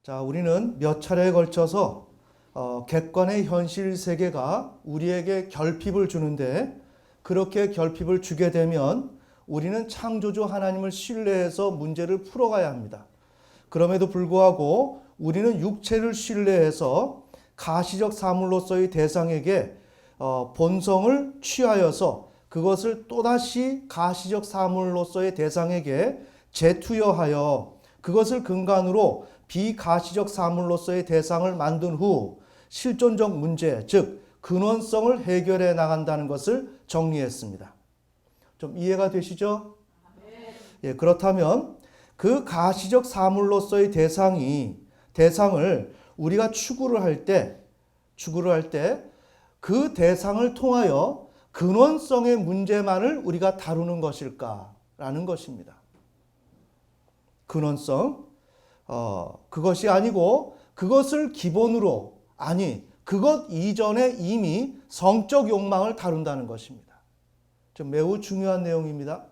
자, 우리는 몇 차례에 걸쳐서 객관의 현실 세계가 우리에게 결핍을 주는데, 그렇게 결핍을 주게 되면 우리는 창조주 하나님을 신뢰해서 문제를 풀어가야 합니다. 그럼에도 불구하고 우리는 육체를 신뢰해서 가시적 사물로서의 대상에게 본성을 취하여서 그것을 또다시 가시적 사물로서의 대상에게 재투여하여 그것을 근간으로 비가시적 사물로서의 대상을 만든 후 실존적 문제, 즉 근원성을 해결해 나간다는 것을 정리했습니다. 좀 이해가 되시죠? 예, 그렇다면 그 가시적 사물로서의 대상을 우리가 추구를 할 때 그 대상을 통하여 근원성의 문제만을 우리가 다루는 것일까라는 것입니다. 근원성, 그것이 아니고 그것을 기본으로, 그것 이전에 이미 성적 욕망을 다룬다는 것입니다. 좀 매우 중요한 내용입니다.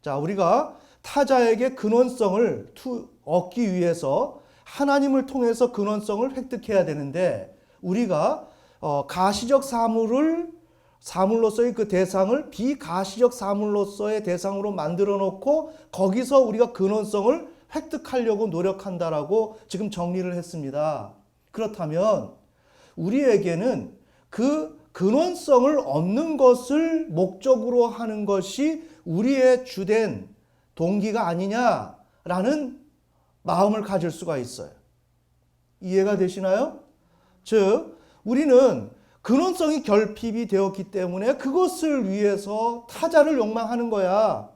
자, 우리가 타자에게 근원성을 얻기 위해서 하나님을 통해서 근원성을 획득해야 되는데, 우리가 가시적 사물로서의 그 대상을 비가시적 사물로서의 대상으로 만들어 놓고 거기서 우리가 근원성을 획득하려고 노력한다라고 지금 정리를 했습니다. 그렇다면 우리에게는 그 근원성을 얻는 것을 목적으로 하는 것이 우리의 주된 동기가 아니냐라는 마음을 가질 수가 있어요. 이해가 되시나요? 즉, 우리는 근원성이 결핍이 되었기 때문에 그것을 위해서 타자를 욕망하는 거야.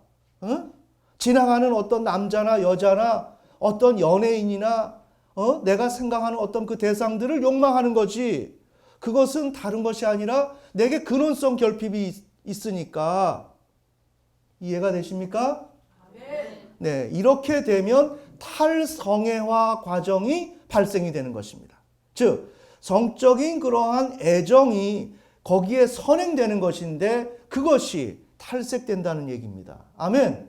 지나가는 어떤 남자나 여자나 어떤 연예인이나 내가 생각하는 어떤 그 대상들을 욕망하는 거지. 그것은 다른 것이 아니라 내게 근원성 결핍이 있으니까. 이해가 되십니까? 네, 이렇게 되면 탈성애화 과정이 발생이 되는 것입니다. 즉, 성적인 그러한 애정이 거기에 선행되는 것인데 그것이 탈색된다는 얘기입니다. 아멘.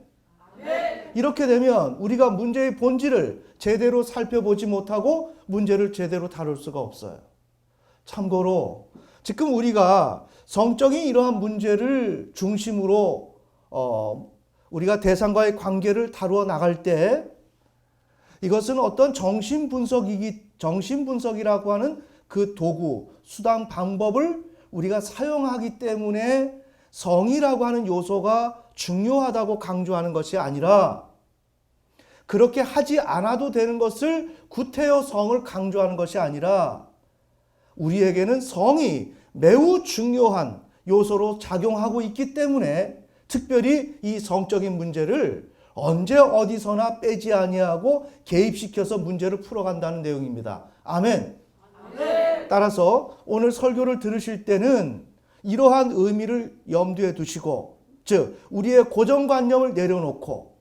이렇게 되면 우리가 문제의 본질을 제대로 살펴보지 못하고 문제를 제대로 다룰 수가 없어요. 참고로 지금 우리가 성적인 이러한 문제를 중심으로 우리가 대상과의 관계를 다루어 나갈 때 이것은 어떤 정신분석이라고 하는 그 도구, 수단, 방법을 우리가 사용하기 때문에 성이라고 하는 요소가 중요하다고 강조하는 것이 아니라, 그렇게 하지 않아도 되는 것을 구태여 성을 강조하는 것이 아니라, 우리에게는 성이 매우 중요한 요소로 작용하고 있기 때문에 특별히 이 성적인 문제를 언제 어디서나 빼지 아니하고 개입시켜서 문제를 풀어간다는 내용입니다. 아멘. 따라서 오늘 설교를 들으실 때는 이러한 의미를 염두에 두시고, 즉 우리의 고정관념을 내려놓고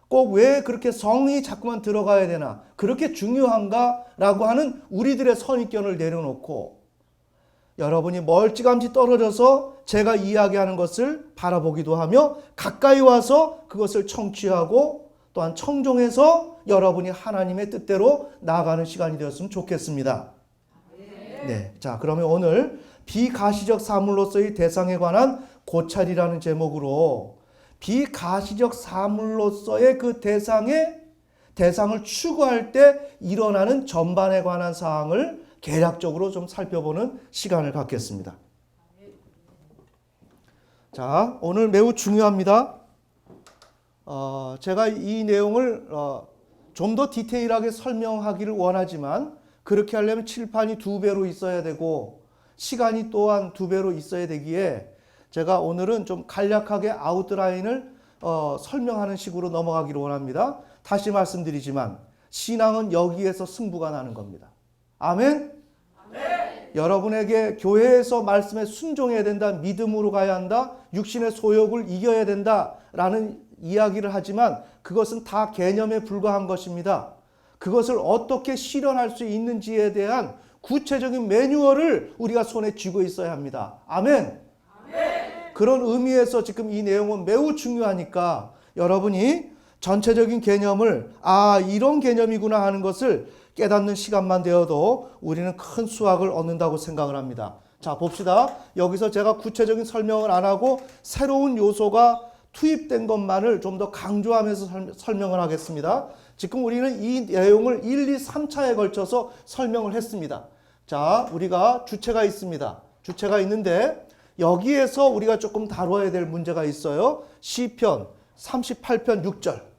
꼭 왜 그렇게 성이 자꾸만 들어가야 되나, 그렇게 중요한가 라고 하는 우리들의 선입견을 내려놓고 여러분이 멀찌감치 떨어져서 제가 이야기하는 것을 바라보기도 하며 가까이 와서 그것을 청취하고 또한 청종해서 여러분이 하나님의 뜻대로 나아가는 시간이 되었으면 좋겠습니다. 네, 자, 그러면 오늘 비가시적 사물로서의 대상에 관한 고찰이라는 제목으로 비가시적 사물로서의 그 대상을 추구할 때 일어나는 전반에 관한 사항을 개략적으로 좀 살펴보는 시간을 갖겠습니다. 자, 오늘 매우 중요합니다. 제가 이 내용을 좀 더 디테일하게 설명하기를 원하지만 그렇게 하려면 칠판이 2배로 있어야 되고 시간이 또한 2배로 있어야 되기에 제가 오늘은 좀 간략하게 아웃라인을 설명하는 식으로 넘어가기를 원합니다. 다시 말씀드리지만 신앙은 여기에서 승부가 나는 겁니다. 아멘? 아멘. 여러분에게 교회에서 말씀에 순종해야 된다, 믿음으로 가야 한다, 육신의 소욕을 이겨야 된다라는 이야기를 하지만 그것은 다 개념에 불과한 것입니다. 그것을 어떻게 실현할 수 있는지에 대한 구체적인 매뉴얼을 우리가 손에 쥐고 있어야 합니다. 아멘. 그런 의미에서 지금 이 내용은 매우 중요하니까 여러분이 전체적인 개념을 이런 개념이구나 하는 것을 깨닫는 시간만 되어도 우리는 큰 수확을 얻는다고 생각을 합니다. 자, 봅시다. 여기서 제가 구체적인 설명을 안 하고 새로운 요소가 투입된 것만을 좀 더 강조하면서 설명을 하겠습니다. 지금 우리는 이 내용을 1, 2, 3차에 걸쳐서 설명을 했습니다. 자, 우리가 주체가 있습니다. 주체가 있는데 여기에서 우리가 조금 다뤄야 될 문제가 있어요. 시편 38편 6절.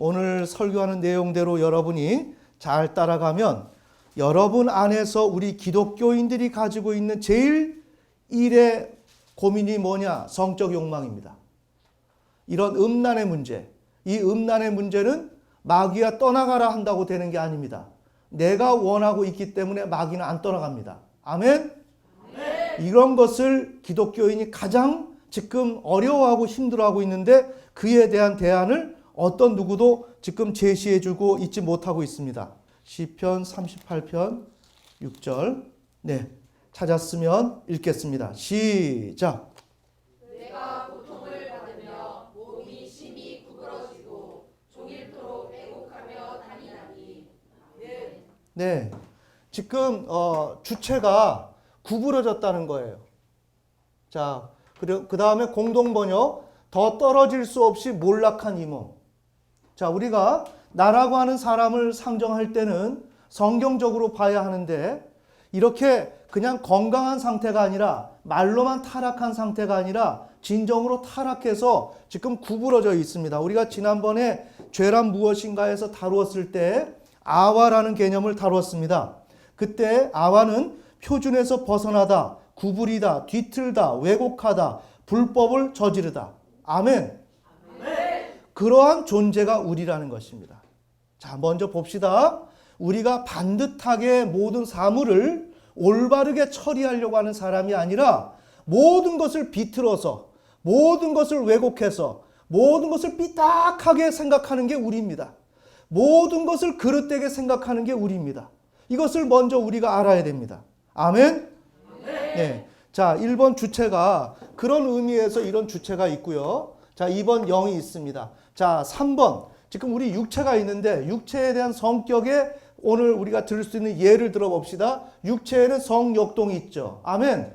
오늘 설교하는 내용대로 여러분이 잘 따라가면 여러분 안에서 우리 기독교인들이 가지고 있는 제일 일의 고민이 뭐냐? 성적 욕망입니다. 이런 음란의 문제, 이 음란의 문제는 마귀가 떠나가라 한다고 되는 게 아닙니다. 내가 원하고 있기 때문에 마귀는 안 떠나갑니다. 아멘? 이런 것을 기독교인이 가장 지금 어려워하고 힘들어하고 있는데 그에 대한 대안을 어떤 누구도 지금 제시해주고 있지 못하고 있습니다. 시편 38편 6절. 네, 찾았으면 읽겠습니다. 시작. 내가 고통을 받으며 몸이 심히 구부러지고 종일토록 애곡하며 다니나니. 네, 지금 주체가 구부러졌다는 거예요. 자, 그 다음에 공동번역 더 떨어질 수 없이 몰락한 이 몸. 자, 우리가 나라고 하는 사람을 상정할 때는 성경적으로 봐야 하는데 이렇게 그냥 건강한 상태가 아니라 말로만 타락한 상태가 아니라 진정으로 타락해서 지금 구부러져 있습니다. 우리가 지난번에 죄란 무엇인가에서 다루었을 때 아와라는 개념을 다루었습니다. 그때 아와는 표준에서 벗어나다, 구부리다, 뒤틀다, 왜곡하다, 불법을 저지르다. 아멘. 그러한 존재가 우리라는 것입니다. 자, 먼저 봅시다. 우리가 반듯하게 모든 사물을 올바르게 처리하려고 하는 사람이 아니라 모든 것을 비틀어서 모든 것을 왜곡해서 모든 것을 삐딱하게 생각하는 게 우리입니다. 모든 것을 그릇되게 생각하는 게 우리입니다. 이것을 먼저 우리가 알아야 됩니다. 아멘? 네. 자, 1번 주체가 그런 의미에서 이런 주체가 있고요. 자, 2번 영이 있습니다. 자, 3번. 지금 우리 육체가 있는데 육체에 대한 성격에 오늘 우리가 들을 수 있는 예를 들어봅시다. 육체에는 성욕동이 있죠. 아멘.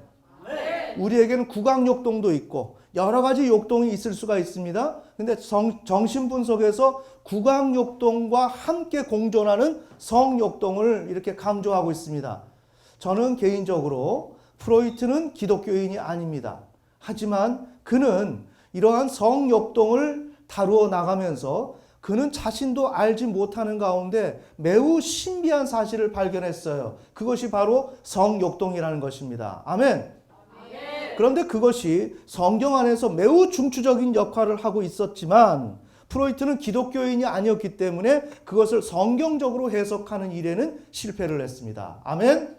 우리에게는 구강욕동도 있고 여러 가지 욕동이 있을 수가 있습니다. 근데 정신분석에서 구강욕동과 함께 공존하는 성욕동을 이렇게 강조하고 있습니다. 저는 개인적으로 프로이트는 기독교인이 아닙니다. 하지만 그는 이러한 성욕동을 다루어 나가면서 그는 자신도 알지 못하는 가운데 매우 신비한 사실을 발견했어요. 그것이 바로 성욕동이라는 것입니다. 아멘. 그런데 그것이 성경 안에서 매우 중추적인 역할을 하고 있었지만 프로이트는 기독교인이 아니었기 때문에 그것을 성경적으로 해석하는 일에는 실패를 했습니다. 아멘.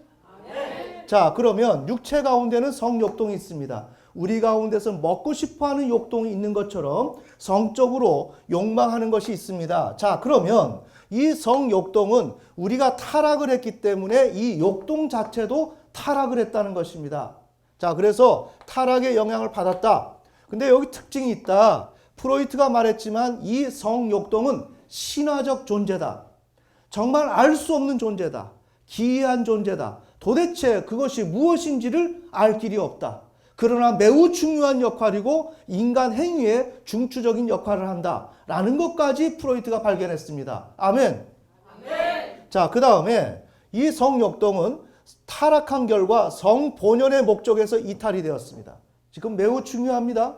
자, 그러면 육체 가운데는 성욕동이 있습니다. 우리 가운데서 먹고 싶어하는 욕동이 있는 것처럼 성적으로 욕망하는 것이 있습니다. 자, 그러면 이 성욕동은 우리가 타락을 했기 때문에 이 욕동 자체도 타락을 했다는 것입니다. 자, 그래서 타락의 영향을 받았다. 근데 여기 특징이 있다. 프로이트가 말했지만 이 성욕동은 신화적 존재다. 정말 알 수 없는 존재다. 기이한 존재다. 도대체 그것이 무엇인지를 알 길이 없다. 그러나 매우 중요한 역할이고 인간 행위에 중추적인 역할을 한다라는 것까지 프로이트가 발견했습니다. 아멘. 자, 그 다음에 이 성욕동은 타락한 결과 성본연의 목적에서 이탈이 되었습니다. 지금 매우 중요합니다.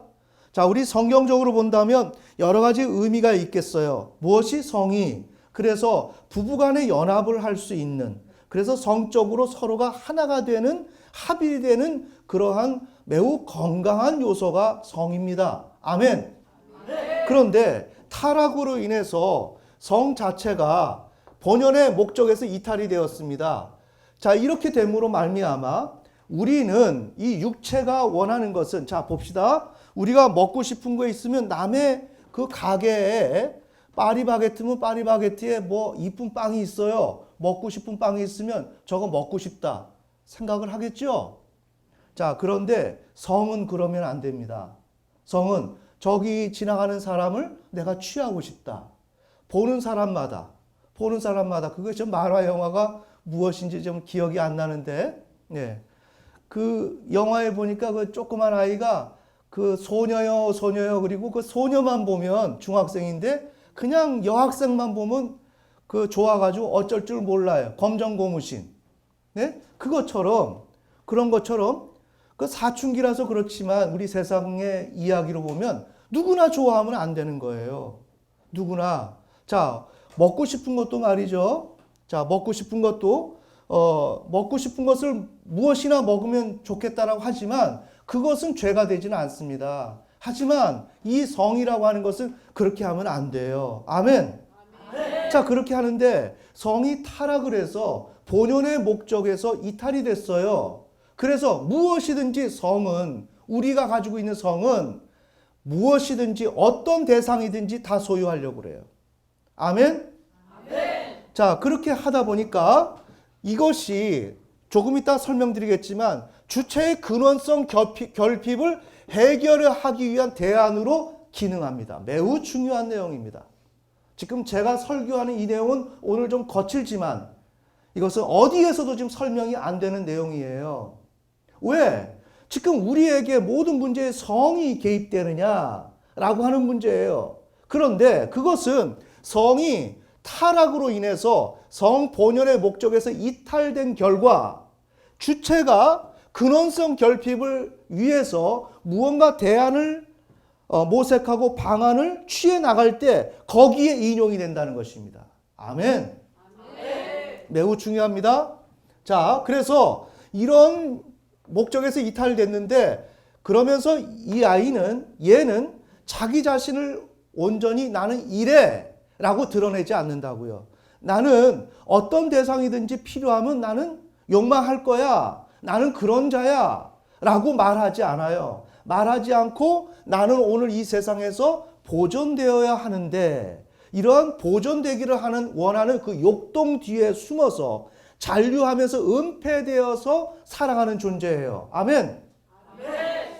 자, 우리 성경적으로 본다면 여러 가지 의미가 있겠어요. 무엇이 성이? 그래서 부부간의 연합을 할 수 있는, 그래서 성적으로 서로가 하나가 되는, 합이 되는 그러한 매우 건강한 요소가 성입니다. 아멘. 그런데 타락으로 인해서 성 자체가 본연의 목적에서 이탈이 되었습니다. 자, 이렇게 됨으로 말미암아 우리는 이 육체가 원하는 것은, 자 봅시다. 우리가 먹고 싶은 거 있으면 남의 그 가게에 파리바게트면 파리바게트에 뭐 이쁜 빵이 있어요. 먹고 싶은 빵이 있으면 저거 먹고 싶다 생각을 하겠죠. 자, 그런데 성은 그러면 안 됩니다. 성은 저기 지나가는 사람을 내가 취하고 싶다. 보는 사람마다 그게 좀 만화 영화가 무엇인지 좀 기억이 안 나는데, 예. 그 영화에 보니까 그 조그만 아이가 그 소녀요 그리고 그 소녀만 보면 중학생인데 그냥 여학생만 보면 그 좋아가지고 어쩔 줄 몰라요. 검정 고무신. 네? 그런 것처럼 그 사춘기라서 그렇지만 우리 세상의 이야기로 보면 누구나 좋아하면 안 되는 거예요. 누구나. 자, 먹고 싶은 것도 말이죠. 자, 먹고 싶은 것을 무엇이나 먹으면 좋겠다라고 하지만 그것은 죄가 되지는 않습니다. 하지만 이 성이라고 하는 것은 그렇게 하면 안 돼요. 아멘. 자, 그렇게 하는데 성이 타락을 해서 본연의 목적에서 이탈이 됐어요. 그래서 무엇이든지 우리가 가지고 있는 성은 무엇이든지 어떤 대상이든지 다 소유하려고 그래요. 아멘? 자, 그렇게 하다 보니까 이것이 조금 이따 설명드리겠지만 주체의 근원성 결핍을 해결하기 위한 대안으로 기능합니다. 매우 중요한 내용입니다. 지금 제가 설교하는 이 내용은 오늘 좀 거칠지만 이것은 어디에서도 지금 설명이 안 되는 내용이에요. 왜? 지금 우리에게 모든 문제에 성이 개입되느냐라고 하는 문제예요. 그런데 그것은 성이 타락으로 인해서 성 본연의 목적에서 이탈된 결과 주체가 근원성 결핍을 위해서 무언가 대안을 모색하고 방안을 취해 나갈 때 거기에 인용이 된다는 것입니다. 아멘. 매우 중요합니다. 자, 그래서 이런 목적에서 이탈됐는데 그러면서 얘는 자기 자신을 온전히 나는 이래 라고 드러내지 않는다고요. 나는 어떤 대상이든지 필요하면 나는 욕망할 거야. 나는 그런 자야 라고 말하지 않아요. 말하지 않고 나는 오늘 이 세상에서 보존되어야 하는데 이러한 보존되기를 원하는 그 욕동 뒤에 숨어서 잔류하면서 은폐되어서 살아가는 존재예요. 아멘.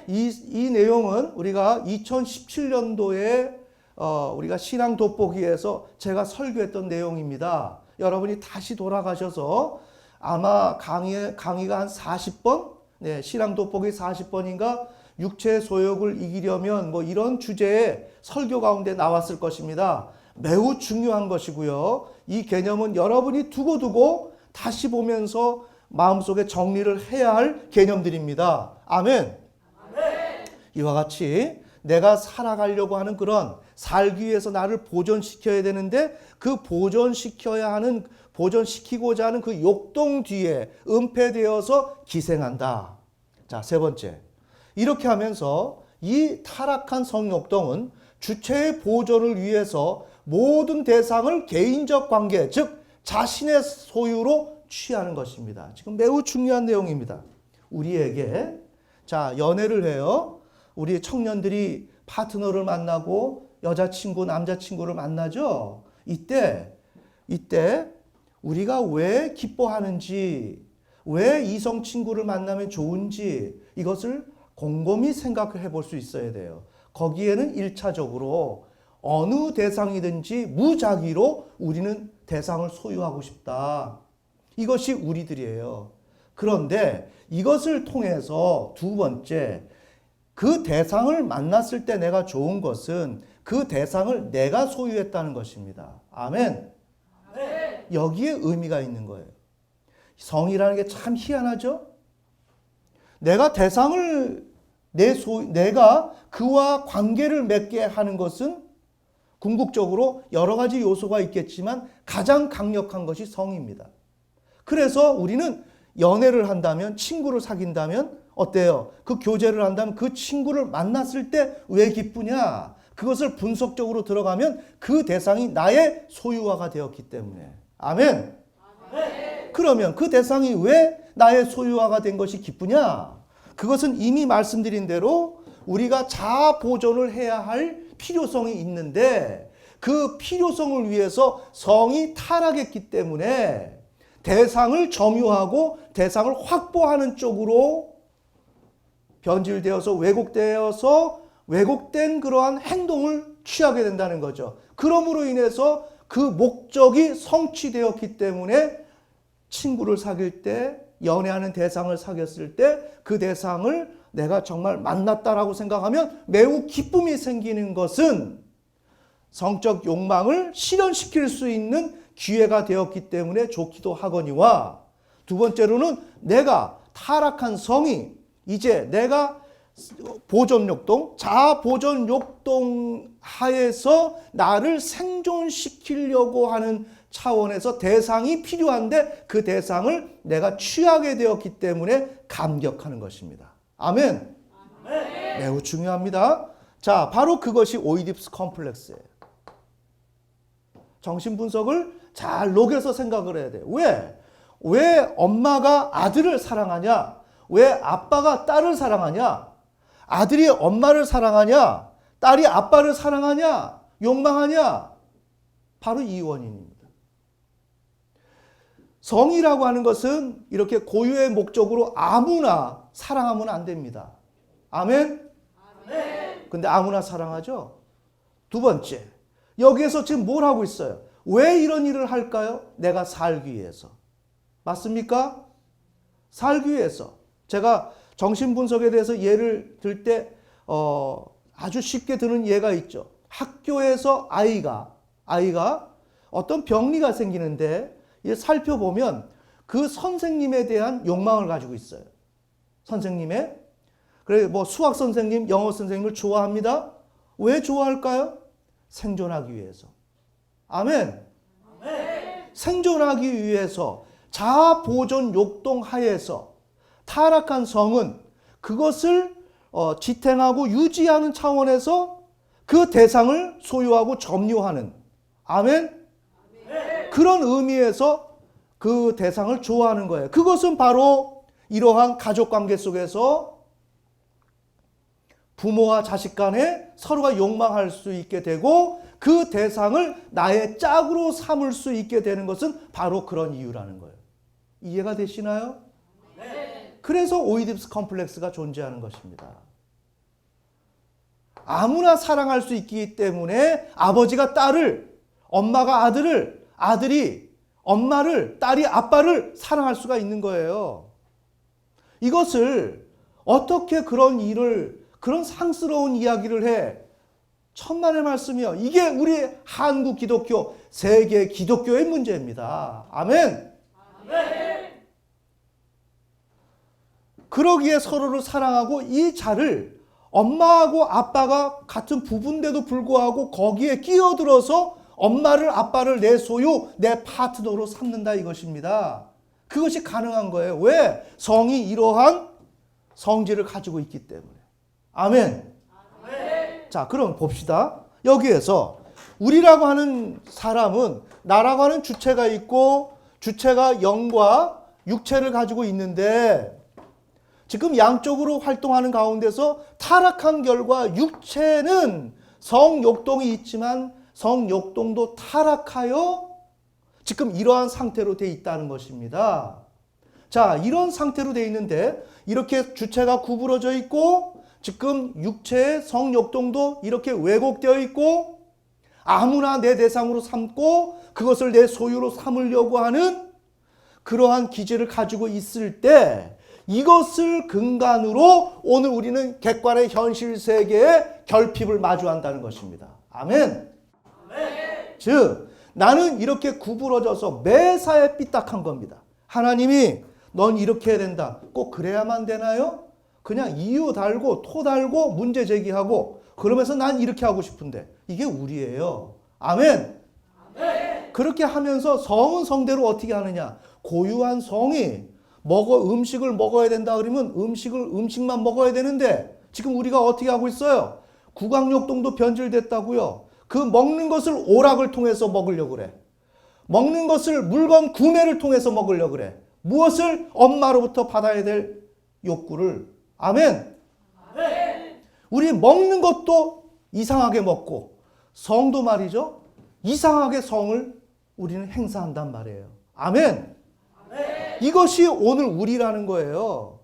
이 내용은 우리가 2017년도에 우리가 신앙 돋보기에서 제가 설교했던 내용입니다. 여러분이 다시 돌아가셔서 아마 강의가 한 40번, 네, 신앙 돋보기 40번인가 육체의 소욕을 이기려면 뭐 이런 주제의 설교 가운데 나왔을 것입니다. 매우 중요한 것이고요. 이 개념은 여러분이 두고두고 다시 보면서 마음속에 정리를 해야 할 개념들입니다. 아멘. 이와 같이 내가 살아가려고 하는 그런 살기 위해서 나를 보존시켜야 되는데 그 보존시키고자 하는 그 욕동 뒤에 은폐되어서 기생한다. 자, 세 번째. 이렇게 하면서 이 타락한 성욕동은 주체의 보존을 위해서 모든 대상을 개인적 관계, 즉 자신의 소유로 취하는 것입니다. 지금 매우 중요한 내용입니다. 우리에게 자, 연애를 해요. 우리 청년들이 파트너를 만나고 여자친구, 남자친구를 만나죠. 이때 우리가 왜 기뻐하는지, 왜 이성 친구를 만나면 좋은지 이것을 곰곰이 생각해 볼 수 있어야 돼요. 거기에는 1차적으로 어느 대상이든지 무작위로 우리는 대상을 소유하고 싶다. 이것이 우리들이에요. 그런데 이것을 통해서 두 번째, 그 대상을 만났을 때 내가 좋은 것은 그 대상을 내가 소유했다는 것입니다. 아멘. 여기에 의미가 있는 거예요. 성이라는 게 참 희한하죠? 내가 내가 그와 관계를 맺게 하는 것은 궁극적으로 여러 가지 요소가 있겠지만 가장 강력한 것이 성입니다. 그래서 우리는 연애를 한다면, 친구를 사귄다면 어때요? 그 교제를 한다면 그 친구를 만났을 때 왜 기쁘냐? 그것을 분석적으로 들어가면 그 대상이 나의 소유화가 되었기 때문에. 아멘. 그러면 그 대상이 왜 나의 소유화가 된 것이 기쁘냐? 그것은 이미 말씀드린 대로 우리가 자아 보존을 해야 할 필요성이 있는데 그 필요성을 위해서 성이 타락했기 때문에 대상을 점유하고 대상을 확보하는 쪽으로 변질되어서 왜곡된 그러한 행동을 취하게 된다는 거죠. 그러므로 인해서 그 목적이 성취되었기 때문에 친구를 사귈 때, 연애하는 대상을 사귀었을 때 그 대상을 내가 정말 만났다라고 생각하면 매우 기쁨이 생기는 것은 성적 욕망을 실현시킬 수 있는 기회가 되었기 때문에 좋기도 하거니와, 두 번째로는 내가 타락한 성이 이제 내가 자아 보존 욕동 하에서 나를 생존시키려고 하는 차원에서 대상이 필요한데 그 대상을 내가 취하게 되었기 때문에 감격하는 것입니다. 아멘. 매우 중요합니다. 자, 바로 그것이 오이디푸스 컴플렉스예요. 정신분석을 잘 녹여서 생각을 해야 돼요. 왜 엄마가 아들을 사랑하냐? 왜 아빠가 딸을 사랑하냐? 아들이 엄마를 사랑하냐? 딸이 아빠를 사랑하냐? 욕망하냐? 바로 이 원인입니다. 성이라고 하는 것은 이렇게 고유의 목적으로 아무나 사랑하면 안 됩니다. 아멘? 근데 아무나 사랑하죠? 두 번째, 여기에서 지금 뭘 하고 있어요? 왜 이런 일을 할까요? 내가 살기 위해서. 맞습니까? 살기 위해서. 제가 정신분석에 대해서 예를 들 때 아주 쉽게 드는 예가 있죠. 학교에서 아이가 어떤 병리가 생기는데 살펴보면 그 선생님에 대한 욕망을 가지고 있어요. 선생님의. 그래, 수학 선생님, 영어 선생님을 좋아합니다. 왜 좋아할까요? 생존하기 위해서. 아멘. 생존하기 위해서 자아 보존 욕동 하에서 타락한 성은 그것을 지탱하고 유지하는 차원에서 그 대상을 소유하고 점유하는, 아멘? 그런 의미에서 그 대상을 좋아하는 거예요. 그것은 바로 이러한 가족관계 속에서 부모와 자식 간에 서로가 욕망할 수 있게 되고 그 대상을 나의 짝으로 삼을 수 있게 되는 것은 바로 그런 이유라는 거예요. 이해가 되시나요? 네. 그래서 오이디푸스 컴플렉스가 존재하는 것입니다. 아무나 사랑할 수 있기 때문에 아버지가 딸을, 엄마가 아들을, 아들이 엄마를, 딸이 아빠를 사랑할 수가 있는 거예요. 이것을 어떻게 그런 상스러운 이야기를 해? 천만의 말씀이요. 이게 우리 한국 기독교, 세계 기독교의 문제입니다. 아멘. 그러기에 서로를 사랑하고 이 자를 엄마하고 아빠가 같은 부부인데도 불구하고 거기에 끼어들어서 엄마를 아빠를 내 소유, 내 파트너로 삼는다 이것입니다. 그것이 가능한 거예요. 왜? 성이 이러한 성질을 가지고 있기 때문에. 아멘. 자, 그럼 봅시다. 여기에서 우리라고 하는 사람은 나라고 하는 주체가 있고 주체가 영과 육체를 가지고 있는데 지금 양쪽으로 활동하는 가운데서 타락한 결과 육체는 성욕동이 있지만 성욕동도 타락하여 지금 이러한 상태로 돼 있다는 것입니다. 자, 이런 상태로 돼 있는데 이렇게 주체가 구부러져 있고 지금 육체의 성욕동도 이렇게 왜곡되어 있고 아무나 내 대상으로 삼고 그것을 내 소유로 삼으려고 하는 그러한 기질을 가지고 있을 때 이것을 근간으로 오늘 우리는 객관의 현실 세계의 결핍을 마주한다는 것입니다. 아멘. 즉 나는 이렇게 구부러져서 매사에 삐딱한 겁니다. 하나님이 넌 이렇게 해야 된다. 꼭 그래야만 되나요? 그냥 이유 달고 토 달고 문제 제기하고 그러면서 난 이렇게 하고 싶은데 이게 우리예요. 아멘. 그렇게 하면서 성은 성대로 어떻게 하느냐? 고유한 성이 음식을 먹어야 된다 그러면 음식만 먹어야 되는데 지금 우리가 어떻게 하고 있어요? 구강욕동도 변질됐다고요. 그 먹는 것을 오락을 통해서 먹으려고 그래. 먹는 것을 물건 구매를 통해서 먹으려고 그래. 무엇을? 엄마로부터 받아야 될 욕구를. 아멘. 우리 먹는 것도 이상하게 먹고 성도 말이죠. 이상하게 성을 우리는 행사한단 말이에요. 아멘. 이것이 오늘 우리라는 거예요.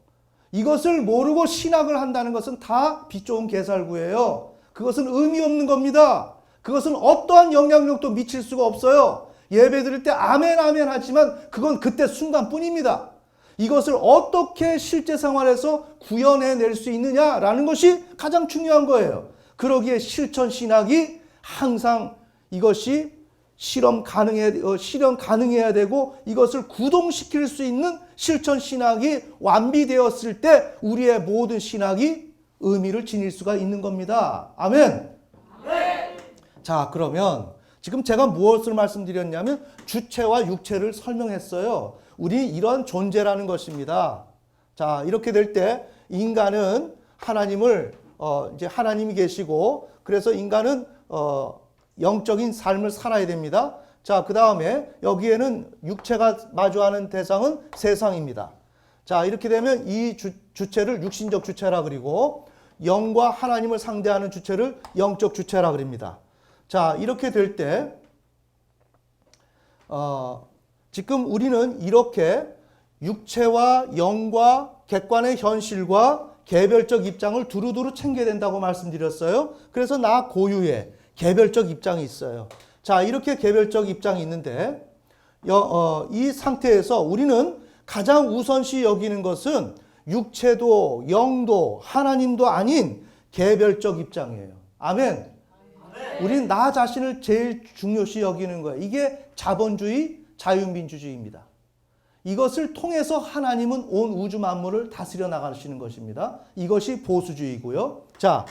이것을 모르고 신학을 한다는 것은 다 빛 좋은 개살구예요. 그것은 의미 없는 겁니다. 그것은 어떠한 영향력도 미칠 수가 없어요. 예배 드릴 때 아멘 아멘 하지만 그건 그때 순간뿐입니다. 이것을 어떻게 실제 생활에서 구현해낼 수 있느냐라는 것이 가장 중요한 거예요. 그러기에 실천 신학이 항상 이것이 실현 가능해야 되고 이것을 구동시킬 수 있는 실천 신학이 완비되었을 때 우리의 모든 신학이 의미를 지닐 수가 있는 겁니다. 아멘. 자, 그러면 지금 제가 무엇을 말씀드렸냐면 주체와 육체를 설명했어요. 우리 이런 존재라는 것입니다. 자, 이렇게 될 때 인간은 하나님을 이제 하나님이 계시고 그래서 인간은 영적인 삶을 살아야 됩니다. 자, 그 다음에 여기에는 육체가 마주하는 대상은 세상입니다. 자, 이렇게 되면 이 주체를 육신적 주체라 그리고 영과 하나님을 상대하는 주체를 영적 주체라 그럽니다. 자, 이렇게 될 때 지금 우리는 이렇게 육체와 영과 객관의 현실과 개별적 입장을 두루두루 챙겨야 된다고 말씀드렸어요. 그래서 나 고유의 개별적 입장이 있어요. 자, 이렇게 개별적 입장이 있는데 이 상태에서 우리는 가장 우선시 여기는 것은 육체도 영도 하나님도 아닌 개별적 입장이에요. 아멘. 우리는 나 자신을 제일 중요시 여기는 거예요. 이게 자본주의, 자유민주주의입니다. 이것을 통해서 하나님은 온 우주 만물을 다스려 나가시는 것입니다. 이것이 보수주의고요. 자,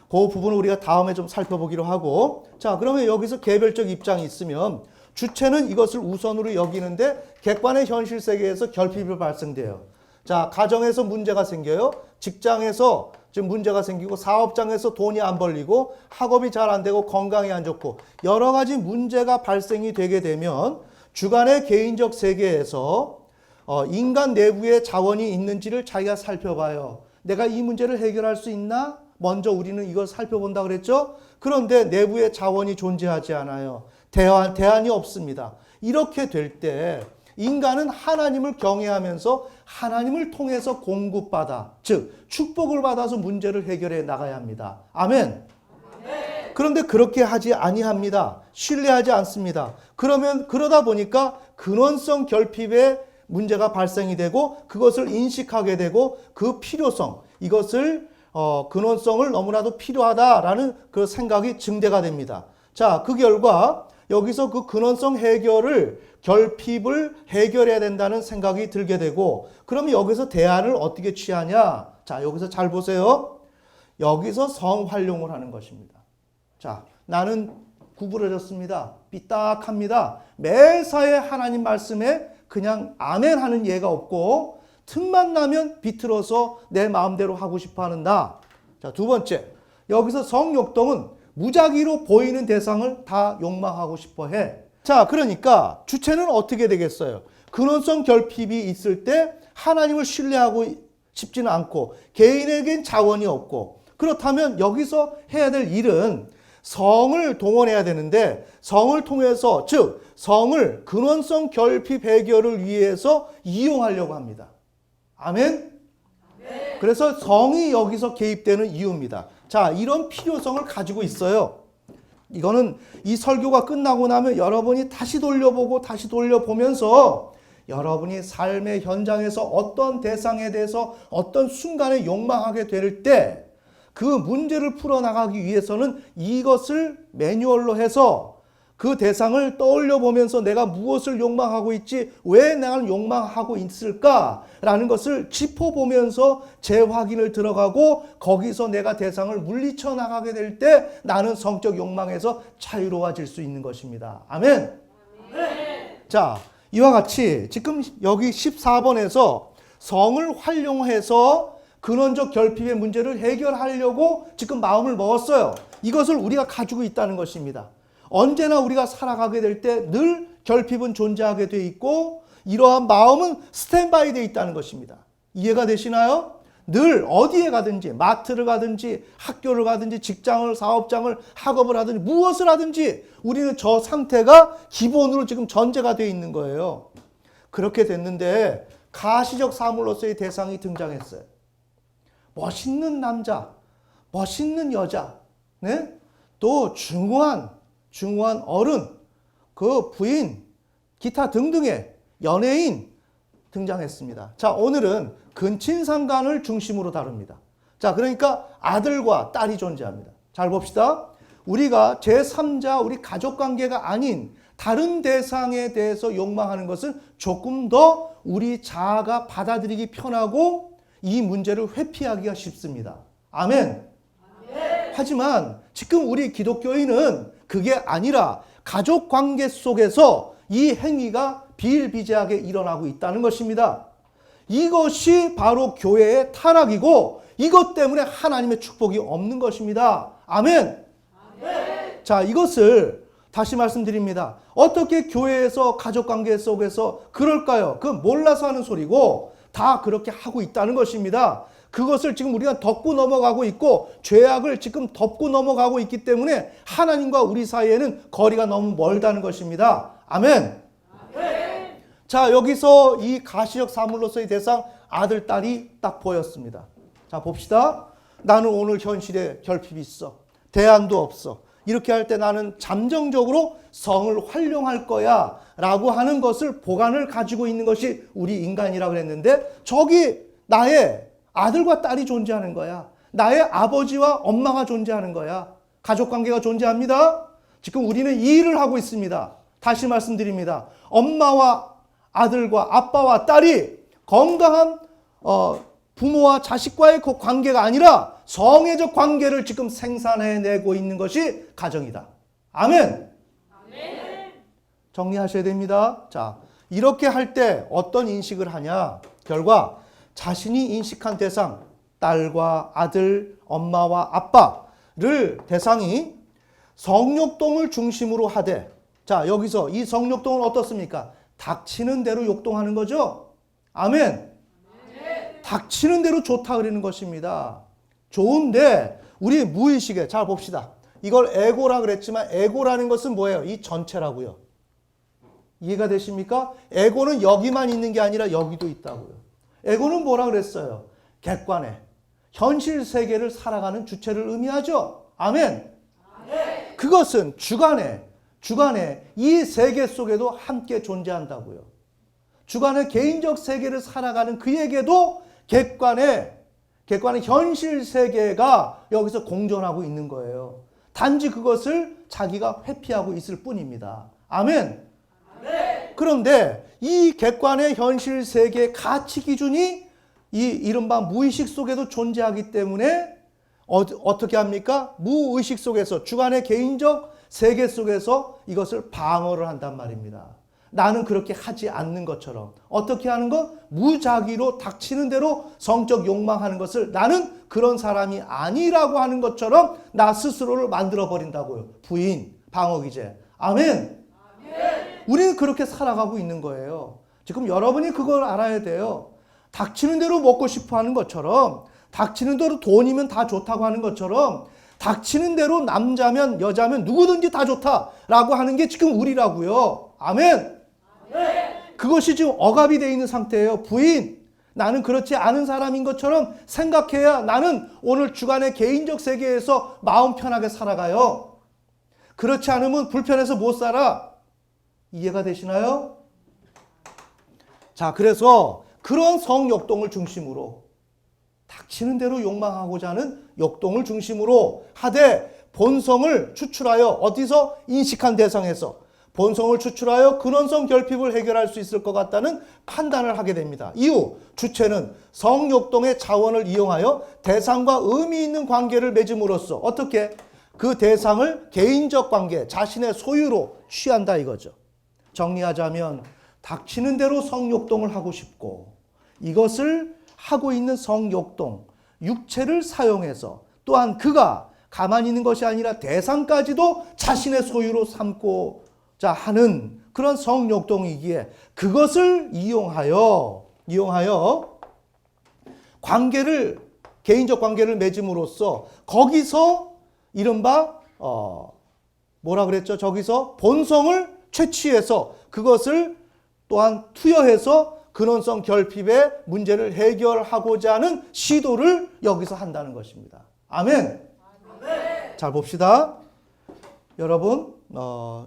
그 부분을 우리가 다음에 좀 살펴보기로 하고, 자, 그러면 여기서 개별적 입장이 있으면 주체는 이것을 우선으로 여기는데 객관의 현실 세계에서 결핍이 발생돼요. 자, 가정에서 문제가 생겨요. 직장에서 지금 문제가 생기고 사업장에서 돈이 안 벌리고 학업이 잘 안 되고 건강이 안 좋고 여러 가지 문제가 발생이 되게 되면 주관의 개인적 세계에서 인간 내부에 자원이 있는지를 자기가 살펴봐요. 내가 이 문제를 해결할 수 있나? 먼저 우리는 이걸 살펴본다 그랬죠? 그런데 내부에 자원이 존재하지 않아요. 대안이 없습니다. 이렇게 될 때 인간은 하나님을 경외하면서 하나님을 통해서 공급받아, 즉 축복을 받아서 문제를 해결해 나가야 합니다. 아멘. 그런데 그렇게 하지 아니합니다. 신뢰하지 않습니다. 그러다 보니까 근원성 결핍의 문제가 발생이 되고 그것을 인식하게 되고 그 필요성, 이것을 근원성을 너무나도 필요하다라는 그 생각이 증대가 됩니다. 자, 그 결과 여기서 그 근원성 결핍을 해결해야 된다는 생각이 들게 되고 그러면 여기서 대안을 어떻게 취하냐? 자, 여기서 잘 보세요. 여기서 성활용을 하는 것입니다. 자, 나는 구부러졌습니다. 삐딱합니다. 매사에 하나님 말씀에 그냥 아멘 하는 예가 없고 틈만 나면 비틀어서 내 마음대로 하고 싶어하는 나. 자, 두 번째, 여기서 성욕동은 무작위로 보이는 대상을 다 욕망하고 싶어해. 자, 그러니까 주체는 어떻게 되겠어요? 근원성 결핍이 있을 때 하나님을 신뢰하고 싶지는 않고 개인에겐 자원이 없고 그렇다면 여기서 해야 될 일은 성을 동원해야 되는데 성을 통해서 즉 성을 근원성 결핍 해결을 위해서 이용하려고 합니다. 아멘? 그래서 성이 여기서 개입되는 이유입니다. 자, 이런 필요성을 가지고 있어요. 이거는 이 설교가 끝나고 나면 여러분이 다시 돌려보고 다시 돌려보면서 여러분이 삶의 현장에서 어떤 대상에 대해서 어떤 순간에 욕망하게 될 때 그 문제를 풀어나가기 위해서는 이것을 매뉴얼로 해서 그 대상을 떠올려 보면서 내가 무엇을 욕망하고 있지, 왜 나를 욕망하고 있을까라는 것을 짚어보면서 재확인을 들어가고 거기서 내가 대상을 물리쳐 나가게 될 때 나는 성적 욕망에서 자유로워질 수 있는 것입니다. 아멘. 자, 이와 같이 지금 여기 14번에서 성을 활용해서 근원적 결핍의 문제를 해결하려고 지금 마음을 먹었어요. 이것을 우리가 가지고 있다는 것입니다. 언제나 우리가 살아가게 될 때 늘 결핍은 존재하게 돼 있고 이러한 마음은 스탠바이 돼 있다는 것입니다. 이해가 되시나요? 늘 어디에 가든지 마트를 가든지 학교를 가든지 직장을 사업장을 학업을 하든지 무엇을 하든지 우리는 저 상태가 기본으로 지금 전제가 되어 있는 거예요. 그렇게 됐는데 가시적 사물로서의 대상이 등장했어요. 멋있는 남자, 멋있는 여자, 네? 또 중후한 어른, 그 부인, 기타 등등의 연예인 등장했습니다. 자, 오늘은 근친상간을 중심으로 다룹니다. 자, 그러니까 아들과 딸이 존재합니다. 잘 봅시다. 우리가 제3자, 우리 가족관계가 아닌 다른 대상에 대해서 욕망하는 것은 조금 더 우리 자아가 받아들이기 편하고 이 문제를 회피하기가 쉽습니다. 아멘. 하지만 지금 우리 기독교인은 그게 아니라 가족관계 속에서 이 행위가 비일비재하게 일어나고 있다는 것입니다. 이것이 바로 교회의 타락이고 이것 때문에 하나님의 축복이 없는 것입니다. 아멘. 자, 이것을 다시 말씀드립니다. 어떻게 교회에서 가족관계 속에서 그럴까요? 그건 몰라서 하는 소리고 다 그렇게 하고 있다는 것입니다. 그것을 지금 우리가 덮고 넘어가고 있고 죄악을 지금 덮고 넘어가고 있기 때문에 하나님과 우리 사이에는 거리가 너무 멀다는 것입니다. 아멘. 자, 여기서 이 가시적 사물로서의 대상 아들, 딸이 딱 보였습니다. 자, 봅시다. 나는 오늘 현실에 결핍이 있어. 대안도 없어. 이렇게 할 때 나는 잠정적으로 성을 활용할 거야 라고 하는 것을 보관을 가지고 있는 것이 우리 인간이라고 그랬는데 저기 나의 아들과 딸이 존재하는 거야. 나의 아버지와 엄마가 존재하는 거야. 가족관계가 존재합니다. 지금 우리는 이 일을 하고 있습니다. 다시 말씀드립니다. 엄마와 아들과 아빠와 딸이 건강한 부모와 자식과의 그 관계가 아니라 성애적 관계를 지금 생산해내고 있는 것이 가정이다. 아멘. 정리하셔야 됩니다. 자, 이렇게 할 때 어떤 인식을 하냐? 결과 자신이 인식한 대상, 딸과 아들, 엄마와 아빠를 대상이 성욕동을 중심으로 하되, 자, 여기서 이 성욕동은 어떻습니까? 닥치는 대로 욕동하는 거죠? 아멘. 닥치는 대로 좋다 그러는 것입니다. 좋은데 우리 무의식에 잘 봅시다. 이걸 에고라 그랬지만 에고라는 것은 뭐예요? 이 전체라고요. 이해가 되십니까? 에고는 여기만 있는 게 아니라 여기도 있다고요. 에고는 뭐라 그랬어요? 객관의 현실 세계를 살아가는 주체를 의미하죠. 아멘. 그것은 주관의 이 세계 속에도 함께 존재한다고요. 주관의 개인적 세계를 살아가는 그에게도 객관의 현실 세계가 여기서 공존하고 있는 거예요. 단지 그것을 자기가 회피하고 있을 뿐입니다. 아멘. 그런데 이 객관의 현실 세계의 가치 기준이 이 이른바 무의식 속에도 존재하기 때문에 어떻게 합니까? 무의식 속에서 주관의 개인적 세계 속에서 이것을 방어를 한단 말입니다. 나는 그렇게 하지 않는 것처럼. 어떻게 하는 것? 무작위로 닥치는 대로 성적 욕망하는 것을 나는 그런 사람이 아니라고 하는 것처럼 나 스스로를 만들어버린다고요. 부인, 방어기제. 아멘. 우리는 그렇게 살아가고 있는 거예요. 지금 여러분이 그걸 알아야 돼요. 닥치는 대로 먹고 싶어 하는 것처럼, 닥치는 대로 돈이면 다 좋다고 하는 것처럼, 닥치는 대로 남자면 여자면 누구든지 다 좋다라고 하는 게 지금 우리라고요. 아멘. 그것이 지금 억압이 되어 있는 상태예요. 부인, 나는 그렇지 않은 사람인 것처럼 생각해야 나는 오늘 주간의 개인적 세계에서 마음 편하게 살아가요. 그렇지 않으면 불편해서 못 살아. 이해가 되시나요? 자, 그래서 그런 성욕동을 중심으로 닥치는 대로 욕망하고자 하는 욕동을 중심으로 하되 본성을 추출하여 어디서? 인식한 대상에서 본성을 추출하여 근원성 결핍을 해결할 수 있을 것 같다는 판단을 하게 됩니다. 이후 주체는 성욕동의 자원을 이용하여 대상과 의미 있는 관계를 맺음으로써 어떻게? 그 대상을 개인적 관계, 자신의 소유로 취한다 이거죠. 정리하자면 닥치는 대로 성욕동을 하고 싶고 이것을 하고 있는 성욕동, 육체를 사용해서 또한 그가 가만히 있는 것이 아니라 대상까지도 자신의 소유로 삼고자 하는 그런 성욕동이기에 그것을 이용하여 개인적 관계를 맺음으로써 거기서 이른바 뭐라 그랬죠? 저기서 본성을 채취해서 그것을 또한 투여해서 근원성 결핍의 문제를 해결하고자 하는 시도를 여기서 한다는 것입니다. 아멘. 잘 봅시다. 여러분,